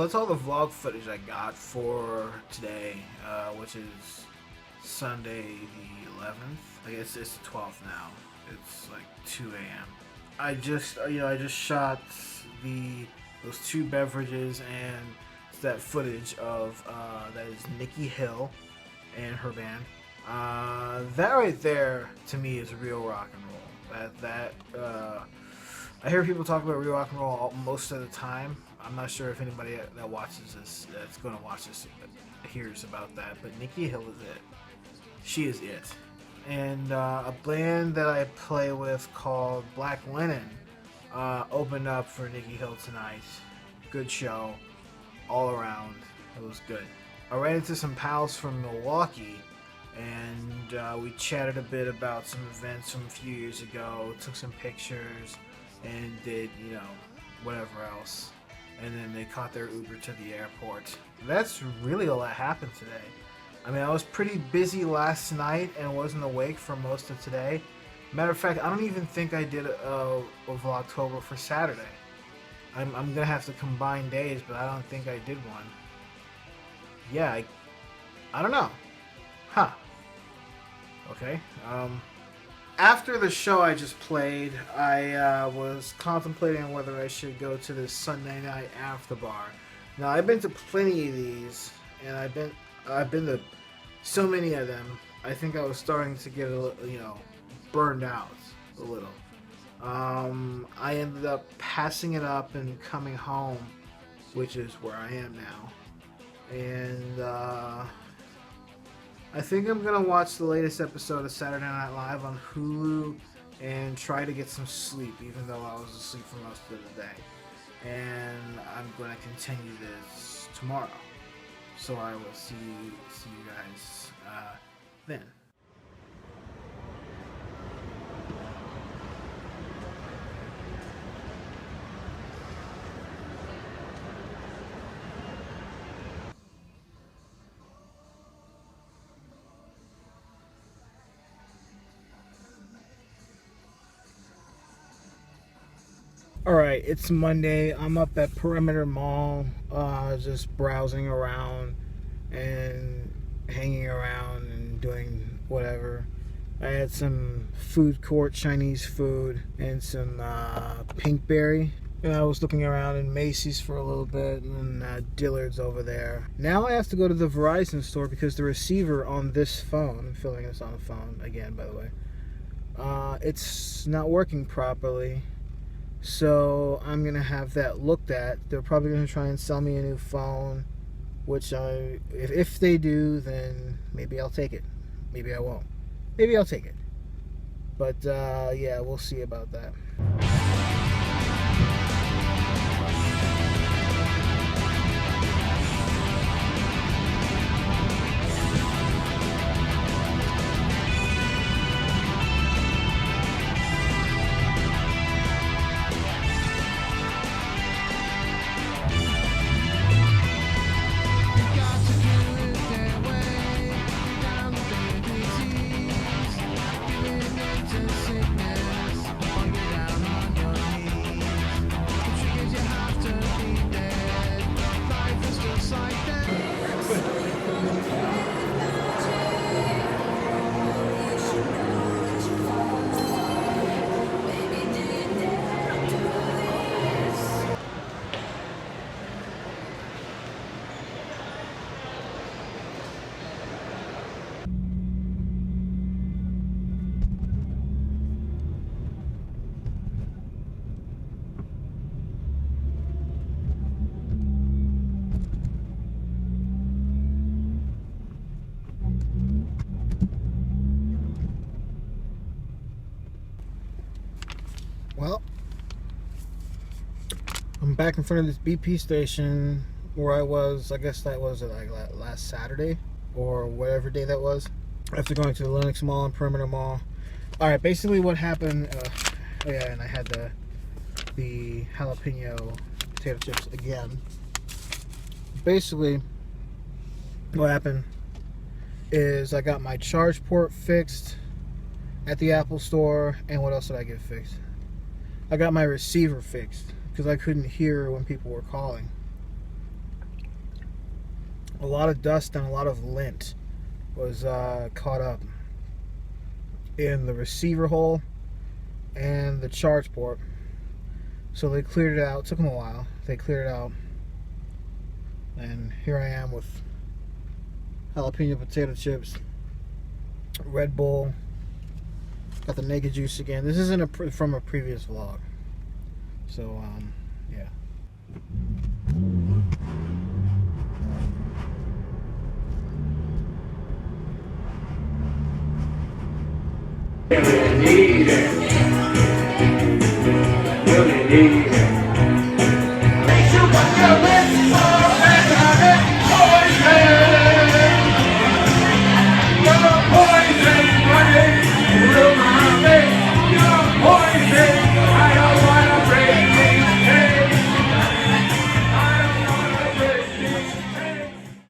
that's all the vlog footage I got for today, which is Sunday the 11th. I guess it's the 12th now. It's like 2 a.m. I just shot those two beverages and that footage of that is Nikki Hill and her band. That right there to me is real rock and roll. I hear people talk about real rock and roll most of the time. I'm not sure if anybody that watches this, that's going to watch this, hears about that. But Nikki Hill is it. She is it. And a band that I play with called Black Linen opened up for Nikki Hill tonight. Good show all around. It was good. I ran into some pals from Milwaukee, and we chatted a bit about some events from a few years ago, took some pictures, and did, whatever else. And then they caught their Uber to the airport. That's really all that happened today. I mean, I was pretty busy last night and wasn't awake for most of today. Matter of fact, I don't even think I did a Vlogtober for Saturday. I'm going to have to combine days, but I don't think I did one. Yeah, I don't know. Huh. Okay. After the show I just played, I was contemplating whether I should go to this Sunday night after bar. Now, I've been to plenty of these, and I've been to so many of them. I think I was starting to get burned out a little. I ended up passing it up and coming home, which is where I am now. And I think I'm going to watch the latest episode of Saturday Night Live on Hulu and try to get some sleep, even though I was asleep for most of the day. And I'm going to continue this tomorrow. So I will see you guys then. Alright, it's Monday. I'm up at Perimeter Mall, just browsing around and hanging around and doing whatever. I had some food court Chinese food and some Pinkberry. And I was looking around in Macy's for a little bit, and then Dillard's over there. Now I have to go to the Verizon store because the receiver on this phone, I'm filming this on the phone again, by the way, it's not working properly. So I'm going to have that looked at. They're probably going to try and sell me a new phone, which if they do, then maybe I'll take it. Maybe I won't. Maybe I'll take it. But yeah, we'll see about that. Well, I'm back in front of this BP station where I was, I guess that was like last Saturday or whatever day that was, after going to the Lenox Mall and Perimeter Mall. Alright, basically what happened, oh yeah, and I had the jalapeno potato chips again. Basically, what happened is I got my charge port fixed at the Apple store, and what else did I get fixed? I got my receiver fixed because I couldn't hear when people were calling. a lot of dust and a lot of lint was caught up in the receiver hole and the charge port. So they cleared it out. It took them a while. They cleared it out. And here I am with jalapeno potato chips, Red Bull, got the naked juice again. This isn't from a previous vlog. So, yeah. Really need it.